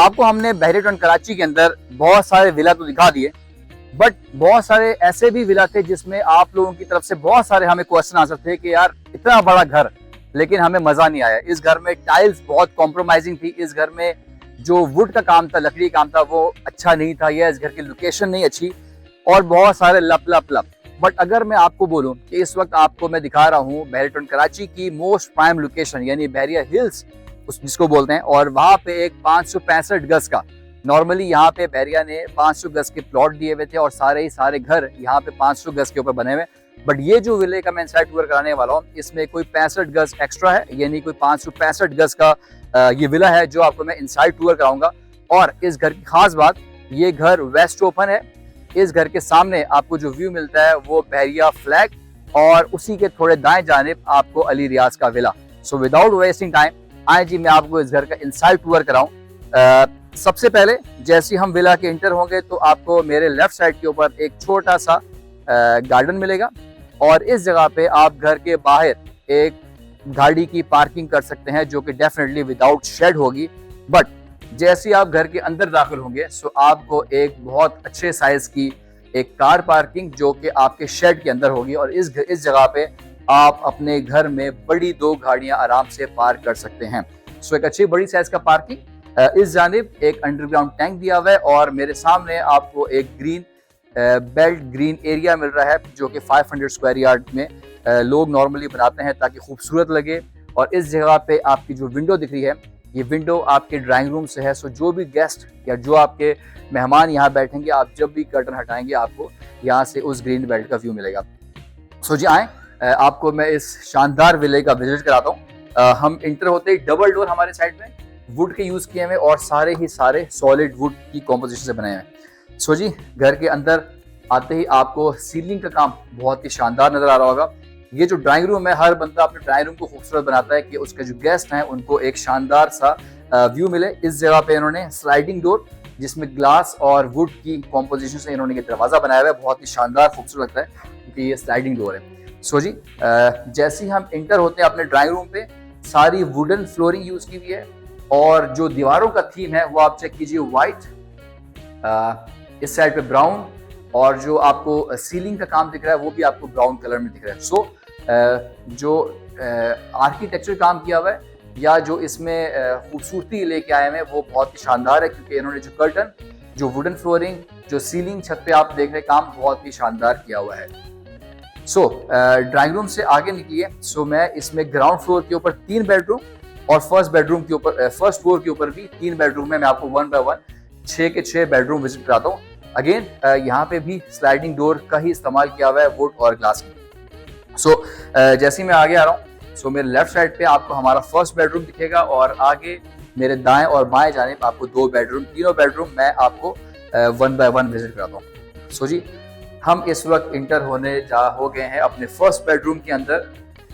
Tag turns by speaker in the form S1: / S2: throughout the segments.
S1: आपको हमने बहरी टाउन कराची के अंदर बहुत सारे विला तो दिखा दिए, बट बहुत सारे ऐसे भी विला थे जिसमें आप लोगों की तरफ से बहुत सारे हमें क्वेश्चन आंसर थे कि यार इतना बड़ा घर लेकिन हमें मजा नहीं आया। इस घर में टाइल्स बहुत कॉम्प्रोमाइजिंग थी, इस घर में जो वुड का काम था, लकड़ी का काम था, वो अच्छा नहीं था, या इस घर की लोकेशन नहीं अच्छी, और बहुत सारे लप लप लप। बट अगर मैं आपको बोलूं कि इस वक्त आपको मैं दिखा रहा हूं बहरी टाउन कराची की मोस्ट प्राइम लोकेशन यानी बहरिया हिल्स जिसको बोलते हैं, और वहां पे एक 565 गज का, नॉर्मली यहाँ पे बहरिया ने 500 गज के प्लॉट दिए हुए थे और सारे ही सारे घर यहाँ पे 500 गज के ऊपर बने हुए। बट ये जो विले का मैं इनसाइड टूर कराने वाला हूँ, इसमें कोई 65 गज एक्स्ट्रा है, यानी कोई 565 गज का ये विला है जो आपको मैं इनसाइड टूर कराऊंगा। और इस घर की खास बात, ये घर वेस्ट ओपन है। इस घर के सामने आपको जो व्यू मिलता है वो बहरिया फ्लैग, और उसी के थोड़े दाएं जानिब आपको अली रियाज का villa. So without wasting time आए जी मैं आपको इस घर का इनसाइड टूर कराऊं। सबसे पहले जैसे हम विला के इंटर होंगे तो आपको मेरे लेफ्ट साइड के ऊपर एक छोटा सा गार्डन मिलेगा, और इस जगह पे आप घर के बाहर एक गाड़ी की पार्किंग कर सकते हैं जो कि डेफिनेटली विदाउट शेड होगी। बट जैसे ही आप घर के अंदर दाखिल होंगे सो आपको एक बहुत अच्छे साइज की एक कार पार्किंग जो कि आपके शेड के अंदर होगी, और इस जगह पे आप अपने घर में बड़ी 2 गाड़ियां आराम से पार्क कर सकते हैं। सो एक अच्छी बड़ी साइज का पार्किंग। इस जानिब एक अंडरग्राउंड टैंक दिया हुआ है, और मेरे सामने आपको एक ग्रीन बेल्ट ग्रीन एरिया मिल रहा है जो कि 500 स्क्वायर यार्ड में लोग नॉर्मली बनाते हैं ताकि खूबसूरत लगे। और इस जगह पे आपकी जो विंडो दिख रही है, ये विंडो आपके ड्राइंग रूम से है। सो जो भी गेस्ट या जो आपके मेहमान यहाँ बैठेंगे, आप जब भी कर्टन हटाएंगे आपको यहाँ से उस ग्रीन बेल्ट का व्यू मिलेगा। सो जी आए, आपको मैं इस शानदार विले का विजिट कराता हूँ। हम इंटर होते ही डबल डोर हमारे साइड में वुड के यूज किए हुए और सारे ही सारे सॉलिड वुड की कॉम्पोजिशन से बने हैं। सो जी घर के अंदर आते ही आपको सीलिंग का काम बहुत ही शानदार नजर आ रहा होगा। ये जो ड्राइंग रूम है, हर बंदा अपने ड्राइंग रूम को खूबसूरत बनाता है कि उसके जो गेस्ट हैं उनको एक शानदार सा व्यू मिले। इस जगह पे इन्होंने स्लाइडिंग डोर जिसमें ग्लास और वुड की कॉम्पोजिशन से इन्होंने ये दरवाजा बनाया हुआ है, बहुत ही शानदार खूबसूरत लगता है क्योंकि ये स्लाइडिंग डोर है। सो जी जैसे ही हम इंटर होते हैं अपने ड्राइंग रूम पे, सारी वुडन फ्लोरिंग यूज की हुई है, और जो दीवारों का थीम है वो आप चेक कीजिए, व्हाइट, इस साइड पे ब्राउन, और जो आपको सीलिंग का काम दिख रहा है वो भी आपको ब्राउन कलर में दिख रहा है। सो जो आर्किटेक्चर काम किया हुआ है या जो इसमें खूबसूरती लेके आए हैं वो बहुत ही शानदार है, क्योंकि इन्होंने जो कर्टन, जो वुडन फ्लोरिंग, जो सीलिंग, छत पे आप देख रहे हैं काम बहुत ही शानदार किया हुआ है। सो ड्राइंग रूम से आगे निकलिए। सो मैं इसमें ग्राउंड फ्लोर के ऊपर 3 बेडरूम और फर्स्ट बेडरूम के ऊपर फर्स्ट फ्लोर के ऊपर भी 3 बेडरूम है। मैं आपको 1 बाय 1 6 के 6 बेडरूम विजिट कराता हूँ। अगेन यहाँ पे भी स्लाइडिंग डोर का ही इस्तेमाल किया हुआ है, वुड और ग्लास की। सो जैसे ही मैं आगे आ रहा हूँ, सो मेरे लेफ्ट साइड पे आपको हमारा फर्स्ट बेडरूम दिखेगा, और आगे मेरे दाएं और बाएं जानिब आपको 2 बेडरूम, तीनों बेडरूम मैं आपको 1 बाय 1 विजिट कराता हूँ। सो जी हम इस वक्त इंटर हो गए हैं अपने फर्स्ट बेडरूम के अंदर,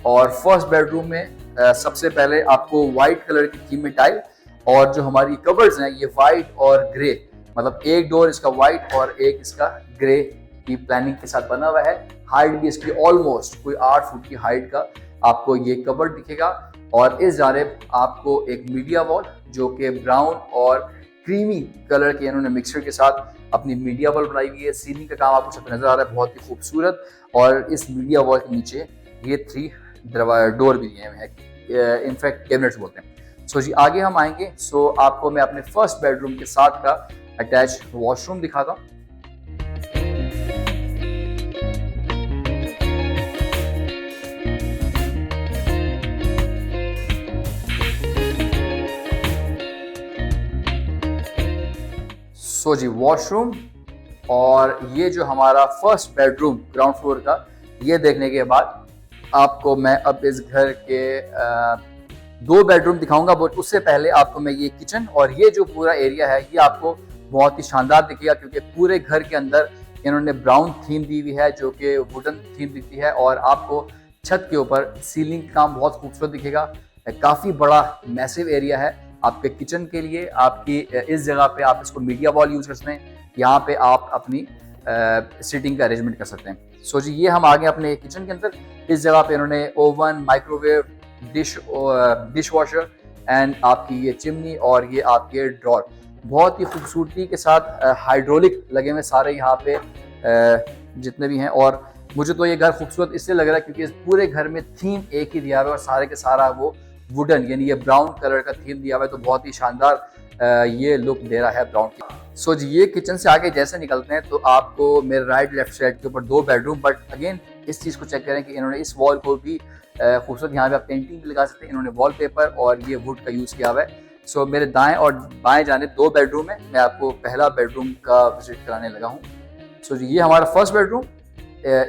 S1: और फर्स्ट बेडरूम में सबसे पहले आपको व्हाइट कलर की थीम में टाइल, और जो हमारी कवर्स हैं ये व्हाइट और ग्रे, मतलब एक डोर इसका व्हाइट और एक इसका ग्रे की प्लानिंग के साथ बना हुआ है। हाइट भी इसकी ऑलमोस्ट कोई 8 फुट की हाइट का आपको ये कबर्ड दिखेगा, और इस जानिब आपको एक मीडिया वॉल जो कि ब्राउन और क्रीमी कलर के इन्होंने मिक्सचर के साथ अपनी मीडिया वॉल बनाई हुई है। सीलिंग का काम आपको सब नजर आ रहा है, बहुत ही खूबसूरत, और इस मीडिया वॉल के नीचे ये 3 डोर भी दिए हुए हैं, इनफैक्ट कैबिनेट्स बोलते हैं। सो जी आगे हम आएंगे। सो आपको मैं अपने फर्स्ट बेडरूम के साथ का अटैच वॉशरूम दिखाता हूँ। सो जी वॉशरूम, और ये जो हमारा फर्स्ट बेडरूम ग्राउंड फ्लोर का, ये देखने के बाद आपको मैं अब इस घर के 2 बेडरूम दिखाऊंगा। बट उससे पहले आपको मैं ये किचन और ये जो पूरा एरिया है ये आपको बहुत ही शानदार दिखेगा, क्योंकि पूरे घर के अंदर इन्होंने ब्राउन थीम दी हुई है जो कि वुडन थीम दिखती है, और आपको छत के ऊपर सीलिंग का काम बहुत खूबसूरत दिखेगा। काफ़ी बड़ा मैसिव एरिया है आपके किचन के लिए। आपकी इस जगह पे आप इसको मीडिया वॉल यूज कर सकते हैं, यहाँ पे आप अपनी सीटिंग का अरेंजमेंट कर सकते हैं। सो जी ये हम आ गए अपने किचन के अंदर। इस जगह पे इन्होंने oven, microwave, dish washer and आपकी ये चिमनी और ये आपके ड्रॉर, बहुत ही खूबसूरती के साथ हाइड्रोलिक लगे हुए सारे यहाँ पे जितने भी हैं। और मुझे तो ये घर खूबसूरत इसलिए लग रहा है क्योंकि इस पूरे घर में थीम एक ही दिया हुआ है और सारे के सारा वो वुडन यानी ये ब्राउन कलर का थीम दिया हुआ है, तो बहुत ही शानदार ये लुक दे रहा है ब्राउन की। सो जी ये किचन से आगे जैसे निकलते हैं तो आपको मेरे राइट लेफ्ट साइड के ऊपर 2 बेडरूम, बट अगेन इस चीज़ को चेक करें कि इन्होंने इस वॉल को भी खूबसूरत, यहाँ पे आप पेंटिंग भी लगा सकते हैं, इन्होंने वॉलपेपर और ये वुड का यूज़ किया हुआ है। सो मेरे दाएं और बाएं जाने 2 बेडरूम है, मैं आपको पहला बेडरूम का विजिट कराने लगा हूँ। सो जी ये हमारा फर्स्ट बेडरूम।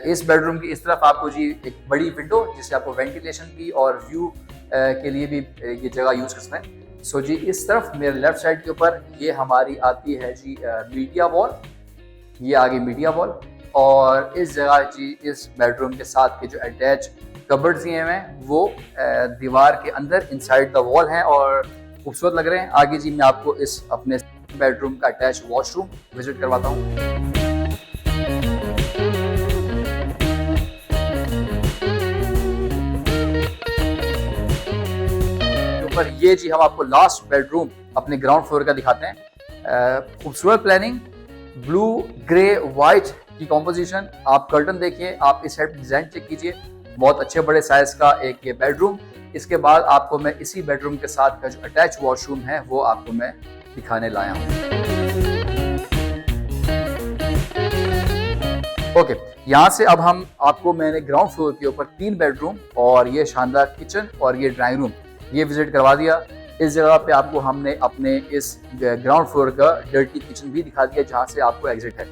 S1: इस बेडरूम की इस तरफ आपको जी एक बड़ी विंडो जिससे आपको वेंटिलेशन की और व्यू के लिए भी ये जगह यूज़ कर सकते हैं। सो जी इस तरफ मेरे लेफ्ट साइड के ऊपर ये हमारी आती है जी मीडिया वॉल, ये आगे मीडिया वॉल। और इस जगह जी इस बेडरूम के साथ के जो अटैच कबर्ड्स दिए हुए हैं वो दीवार के अंदर इनसाइड द वॉल हैं और खूबसूरत लग रहे हैं। आगे जी मैं आपको इस अपने बेडरूम का अटैच वॉशरूम विजिट करवाता हूँ। पर ये जी हम आपको लास्ट बेडरूम अपने ग्राउंड फ्लोर का दिखाते हैं। खूबसूरत प्लानिंग, ब्लू ग्रे वाइट की कॉम्पोजिशन। आप कर्टन देखिए, आप इस साइड डिजाइन चेक कीजिए, बहुत अच्छे बड़े साइज का एक ये बेडरूम। इसके बाद आपको मैं इसी बेडरूम के साथ का जो अटैच वॉशरूम है वो आपको मैं दिखाने लाया हूँ। ओके, यहाँ से अब हम आपको मैंने ग्राउंड फ्लोर के ऊपर 3 बेडरूम और ये शानदार किचन और ये ड्राइंग रूम ये विजिट करवा दिया। इस जगह पे आपको हमने अपने इस ग्राउंड फ्लोर का डर्टी किचन भी दिखा दिया जहाँ से आपको एग्जिट है।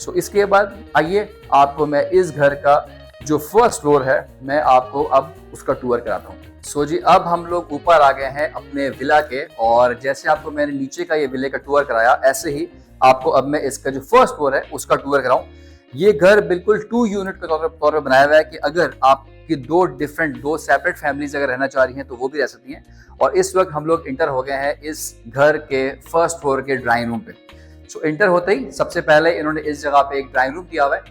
S1: सो इसके बाद आइए आपको मैं इस घर का जो फर्स्ट फ्लोर है मैं आपको अब उसका टूर कराता हूँ। सो जी अब हम लोग ऊपर आ गए हैं अपने विला के, और जैसे आपको मैंने नीचे का ये विले का टूर कराया ऐसे ही आपको अब मैं इसका जो फर्स्ट फ्लोर है उसका टूर कराऊं। ये घर बिल्कुल 2 यूनिट के तौर पर बनाया हुआ है कि अगर आपकी 2 सेपरेट फैमिलीज अगर रहना चाह रही हैं तो वो भी रह सकती हैं। और इस वक्त हम लोग इंटर हो गए हैं इस घर के फर्स्ट फ्लोर के ड्राइंग रूम पे। सो इंटर होते ही सबसे पहले इन्होंने इस जगह पे एक ड्राइंग रूम दिया हुआ है।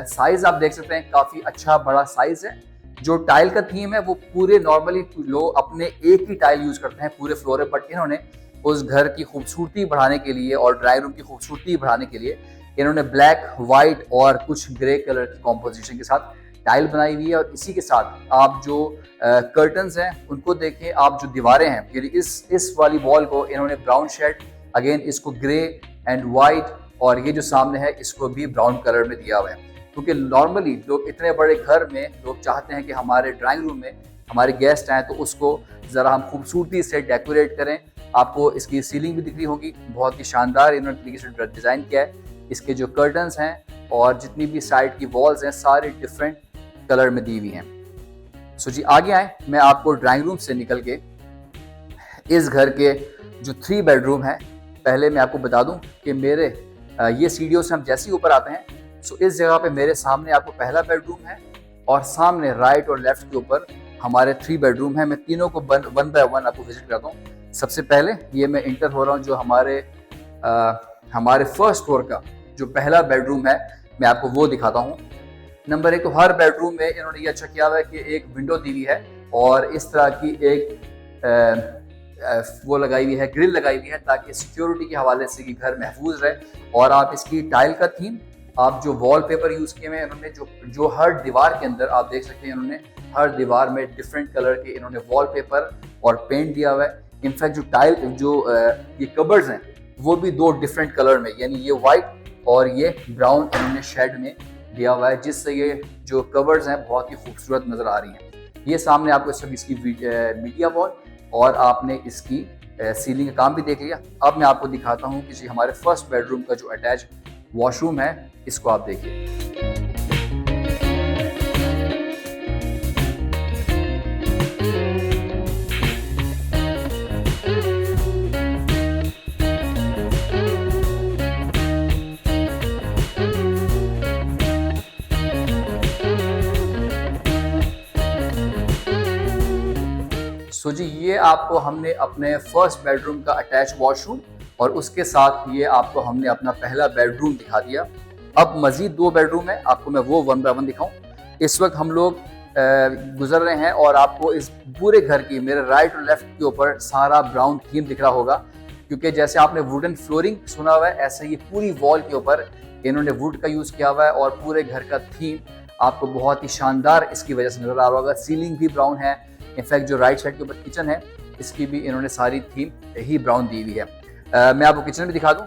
S1: साइज आप देख सकते हैं, काफी अच्छा बड़ा साइज है। जो टाइल का थीम है वो पूरे नॉर्मली लोग अपने एक ही टाइल यूज करते हैं पूरे फ्लोर में, बट इन्होंने उस घर की खूबसूरती बढ़ाने के लिए और ड्राइंग रूम की खूबसूरती बढ़ाने के लिए इन्होंने ब्लैक, व्हाइट और कुछ ग्रे कलर की कॉम्पोजिशन के साथ टाइल बनाई हुई है। और इसी के साथ आप जो कर्टन्स हैं उनको देखें, आप जो दीवारें हैं यानी इस वाली वॉल को इन्होंने ब्राउन शेड, अगेन इसको ग्रे एंड वाइट, और ये जो सामने है इसको भी ब्राउन कलर में दिया हुआ है। क्योंकि नॉर्मली लोग इतने बड़े घर में लोग चाहते हैं कि हमारे ड्राइंग रूम में हमारे गेस्ट आए तो उसको ज़रा हम खूबसूरती से डेकोरेट करें। आपको इसकी सीलिंग भी दिख रही होगी, बहुत ही शानदार इन्होंने तरीके से डिज़ाइन किया है। इसके जो कर्टन्स हैं और जितनी भी साइड की वॉल्स हैं सारी डिफरेंट कलर में दी हुई हैं। सो जी आगे आए, मैं आपको ड्राइंग रूम से निकल के इस घर के जो 3 बेडरूम हैं, पहले मैं आपको बता दूं कि मेरे ये सीढ़ियों से हम जैसे ही ऊपर आते हैं सो इस जगह पे मेरे सामने आपको पहला बेडरूम है और सामने राइट और लेफ्ट के ऊपर हमारे 3 बेडरूम हैं। मैं तीनों को वन बाय वन आपको विजिट कराता हूँ। सबसे पहले ये मैं इंटर हो रहा हूँ जो हमारे फर्स्ट फ्लोर का जो पहला बेडरूम है मैं आपको वो दिखाता हूँ। नंबर 1 तो हर बेडरूम में इन्होंने ये अच्छा किया हुआ है कि एक विंडो दी हुई है और इस तरह की एक वो लगाई हुई है, ग्रिल लगाई हुई है ताकि सिक्योरिटी के हवाले से कि घर महफूज रहे। और आप इसकी टाइल का थीम, आप जो वॉलपेपर यूज किए हुए हैं इन्होंने जो हर दीवार के अंदर आप देख सकते हैं, इन्होंने हर दीवार में डिफरेंट कलर के इन्होंने वॉलपेपर और पेंट दिया हुआ है। इनफैक्ट जो टाइल जो ये कबर्ड्स हैं वो भी 2 डिफरेंट कलर में, यानी ये वाइट और ये ब्राउन इन्होंने शेड में दिया हुआ है, जिससे ये जो कवर्स हैं बहुत ही खूबसूरत नजर आ रही हैं। ये सामने आपको सब इसकी मीडिया वॉल और आपने इसकी सीलिंग का काम भी देख लिया। अब मैं आपको दिखाता हूँ कि हमारे फर्स्ट बेडरूम का जो अटैच वॉशरूम है इसको आप देखिए। सो जी ये आपको हमने अपने फर्स्ट बेडरूम का अटैच वॉशरूम और उसके साथ ये आपको हमने अपना पहला बेडरूम दिखा दिया। अब मजीद 2 बेडरूम है, आपको मैं वो वन बाय वन दिखाऊं। इस वक्त हम लोग गुजर रहे हैं और आपको इस पूरे घर की मेरे राइट और लेफ्ट के ऊपर सारा ब्राउन थीम दिख रहा होगा। क्योंकि जैसे आपने वुडन फ्लोरिंग सुना हुआ है, ऐसे ही पूरी वॉल के ऊपर इन्होंने वुड का यूज किया हुआ है और पूरे घर का थीम आपको बहुत ही शानदार इसकी वजह से नजर आ रहा होगा। सीलिंग भी ब्राउन है, इनफैक्ट जो राइट साइड के ऊपर किचन है इसकी भी इन्होंने सारी थीम ही ब्राउन दी हुई है। मैं आपको किचन में दिखा दूं।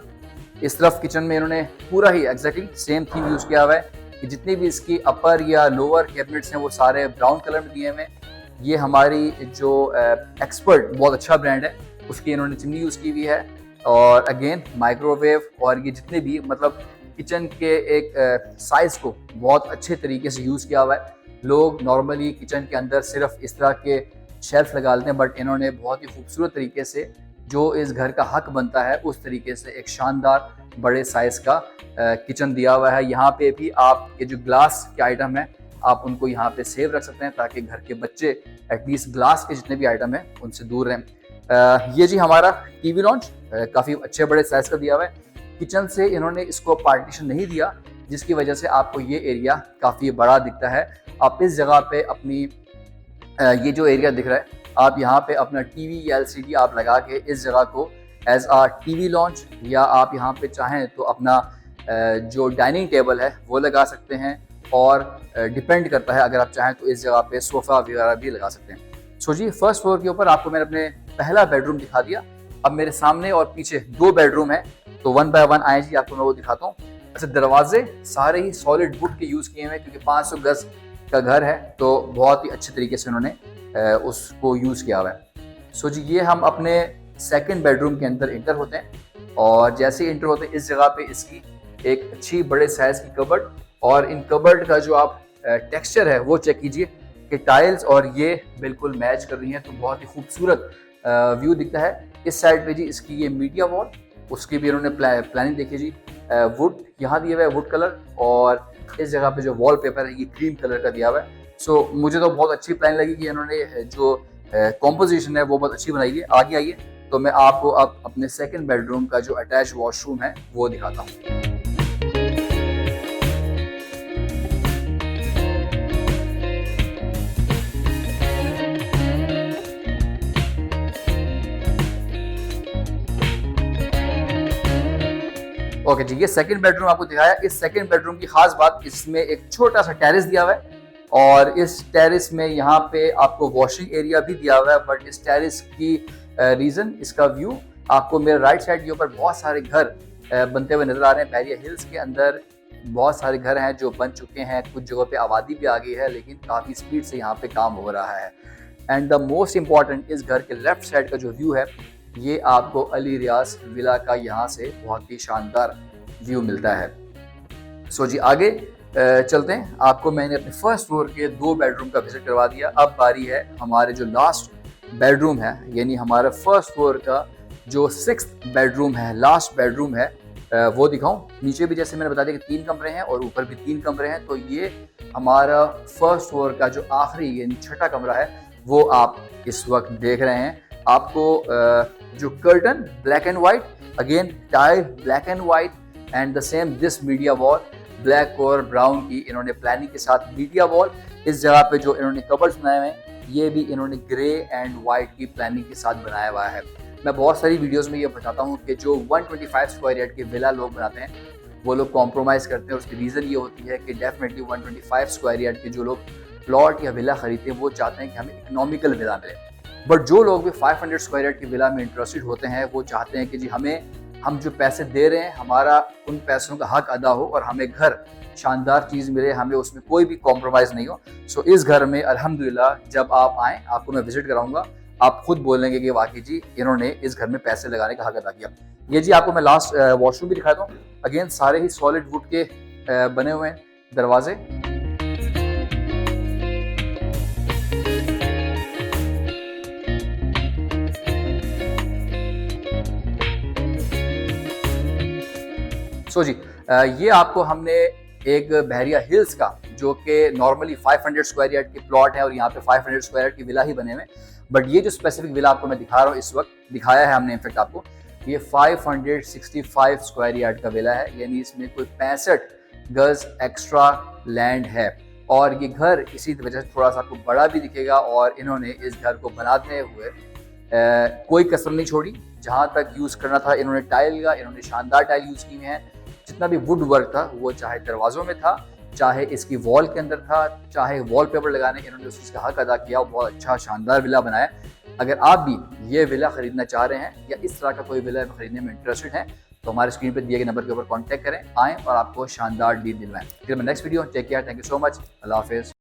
S1: इस तरफ किचन में इन्होंने पूरा ही एग्जैक्टली सेम थीम यूज किया हुआ है कि जितनी भी इसकी अपर या लोअर कैबिनेट्स हैं वो सारे ब्राउन कलर में दिए हुए हैं। ये हमारी जो एक्सपर्ट बहुत अच्छा ब्रांड है उसकी इन्होंने चिमनी यूज की हुई है और अगेन माइक्रोवेव और ये जितने भी मतलब किचन के एक साइज को बहुत अच्छे तरीके से यूज किया हुआ है। लोग नॉर्मली किचन के अंदर सिर्फ इस तरह के शेल्फ लगा लेते हैं, बट इन्होंने बहुत ही खूबसूरत तरीके से जो इस घर का हक बनता है उस तरीके से एक शानदार बड़े साइज का किचन दिया हुआ है। यहाँ पे भी आपके जो ग्लास के आइटम है आप उनको यहाँ पे सेव रख सकते हैं ताकि घर के बच्चे एटलीस्ट ग्लास के जितने भी आइटम है उनसे दूर रहें। ये जी हमारा टीवी लॉन्च काफ़ी अच्छे बड़े साइज का दिया हुआ है। किचन से इन्होंने इसको पार्टीशन नहीं दिया जिसकी वजह से आपको ये एरिया काफ़ी बड़ा दिखता है। आप इस जगह पे अपनी ये जो एरिया दिख रहा है आप यहाँ पे अपना टीवी या एलसीडी आप लगा के इस जगह को एज आ टीवी लॉन्च या आप यहाँ पे चाहें तो अपना जो डाइनिंग टेबल है वो लगा सकते हैं और डिपेंड करता है अगर आप चाहें तो इस जगह पे सोफ़ा वगैरह भी लगा सकते हैं। सो जी फर्स्ट फ्लोर के ऊपर आपको मैंने अपने पहला बेडरूम दिखा दिया। अब मेरे सामने और पीछे दो बेडरूम है तो वन बाय वन आए जी आपको मैं वो दिखाता हूँ। अच्छा दरवाजे सारे ही सॉलिड वुड के यूज़ किए हुए हैं क्योंकि 500 गज का घर है तो बहुत ही अच्छे तरीके से उन्होंने उसको यूज़ किया हुआ है। सो जी ये हम अपने सेकंड बेडरूम के अंदर इंटर होते हैं और जैसे ही इंटर होते हैं इस जगह पे इसकी एक अच्छी बड़े साइज की कबर्ड और इन कबर्ड का जो आप टेक्सचर है वो चेक कीजिए कि टाइल्स और ये बिल्कुल मैच कर रही हैं तो बहुत ही खूबसूरत व्यू दिखता है। इस साइड पे जी इसकी ये मीडिया वॉल उसकी भी इन्होंने प्लानिंग देखी जी। वुड यहाँ दिया हुआ है वुड कलर और इस जगह पे जो वॉल पेपर है ये क्रीम कलर का दिया हुआ है। सो मुझे तो बहुत अच्छी प्लान लगी कि इन्होंने जो कॉम्पोजिशन है वो बहुत अच्छी बनाई है। आगे आइए तो मैं आपको अब अपने सेकंड बेडरूम का जो अटैच वॉशरूम है वो दिखाता हूँ। ओके जी ये सेकंड बेडरूम आपको दिखाया। इस सेकंड बेडरूम की खास बात इसमें एक छोटा सा टेरेस दिया हुआ है और इस टेरेस में यहाँ पे आपको वॉशिंग एरिया भी दिया हुआ है। बट इस टेरेस की रीजन इसका व्यू आपको मेरे राइट साइड के ऊपर बहुत सारे घर बनते हुए नजर आ रहे हैं। बहरिया हिल्स के अंदर बहुत सारे घर हैं जो बन चुके हैं, कुछ जगहों पे आबादी भी आ गई है लेकिन काफ़ी स्पीड से यहाँ पे काम हो रहा है। एंड द मोस्ट इम्पॉर्टेंट इस घर के लेफ्ट साइड का जो व्यू है ये आपको अली रियाज विला का यहाँ से बहुत ही शानदार व्यू मिलता है। सो जी आगे चलते हैं। आपको मैंने अपने फर्स्ट फ्लोर के दो बेडरूम का विजिट करवा दिया। अब बारी है हमारे जो लास्ट बेडरूम है यानी हमारा फर्स्ट फ्लोर का जो 6th बेडरूम है, लास्ट बेडरूम है, वो दिखाऊं। नीचे भी जैसे मैंने बता दिया कि 3 कमरे हैं और ऊपर भी 3 कमरे हैं। तो ये हमारा फर्स्ट फ्लोर का जो आखिरी यानी छठा कमरा है वो आप इस वक्त देख रहे हैं। आपको जो curtain black and white, again tile black and white and the same this media wall black और ब्राउन की इन्होंने प्लानिंग के साथ मीडिया वॉल। इस जगह पे जो इन्होंने कबर्ड्स बनाए हुए हैं ये भी इन्होंने ग्रे एंड वाइट की प्लानिंग के साथ बनाया हुआ है। मैं बहुत सारी वीडियोस में ये बताता हूँ कि जो 125 स्क्वायर यार्ड के विला लोग बनाते हैं वो लोग कॉम्प्रोमाइज़ करते हैं। उसकी रीज़न ये होती है कि डेफिनेटली 125 स्क्वायर यार्ड के जो लोग प्लॉट या विला खरीदते हैं वो चाहते हैं कि हमें इकोनॉमिकल विला मिले। बट जो लोग भी 500 स्क्वायर यार्ड की विला में इंटरेस्टेड होते हैं वो चाहते हैं कि जी हम जो पैसे दे रहे हैं हमारा उन पैसों का हक अदा हो और हमें घर शानदार चीज़ मिले, हमें उसमें कोई भी कॉम्प्रोमाइज़ नहीं हो। सो इस घर में अल्हम्दुलिल्लाह जब आप आएँ आपको मैं विजिट कराऊंगा, आप खुद बोलेंगे कि वाकई जी इन्होंने इस घर में पैसे लगाने का हक अदा किया। ये जी आपको मैं लास्ट वॉशरूम भी दिखाता हूँ। अगेन सारे ही सॉलिड वुड के बने हुए हैं दरवाजे। सो जी ये आपको हमने एक बहरिया हिल्स का जो कि नॉर्मली 500 स्क्वायर यार्ड के प्लॉट है और यहाँ पे 500 स्क्वायर यार्ड की विला ही बने हुए, बट ये जो स्पेसिफिक विला आपको मैं दिखा रहा हूँ इस वक्त दिखाया है हमने इनफेक्ट आपको, ये 565 स्क्वायर यार्ड का विला है। यानी इसमें कोई 65 गज एक्स्ट्रा लैंड है और ये घर इसी वजह से थोड़ा सा आपको बड़ा भी दिखेगा। और इन्होंने इस घर को बनाते हुए कोई कसर नहीं छोड़ी। जहाँ तक यूज़ करना था इन्होंने टाइल का, इन्होंने शानदार टाइल यूज़ की हुई हैं। जितना भी वुड वर्क था वो चाहे दरवाज़ों में था, चाहे इसकी वॉल के अंदर था, चाहे वॉलपेपर लगाने, इन्होंने उस चीज़ का हक अदा किया। बहुत अच्छा शानदार विला बनाया। अगर आप भी ये विला ख़रीदना चाह रहे हैं या इस तरह का कोई विला खरीदने में इंटरेस्टेड हैं तो हमारे स्क्रीन पर दिए गए नंबर के ऊपर कॉन्टैक्ट करें, आएँ और आपको शानदार डील दिलवाएं। फिर मैं next video, take care, thank you so much, अल्लाह हाफिज़।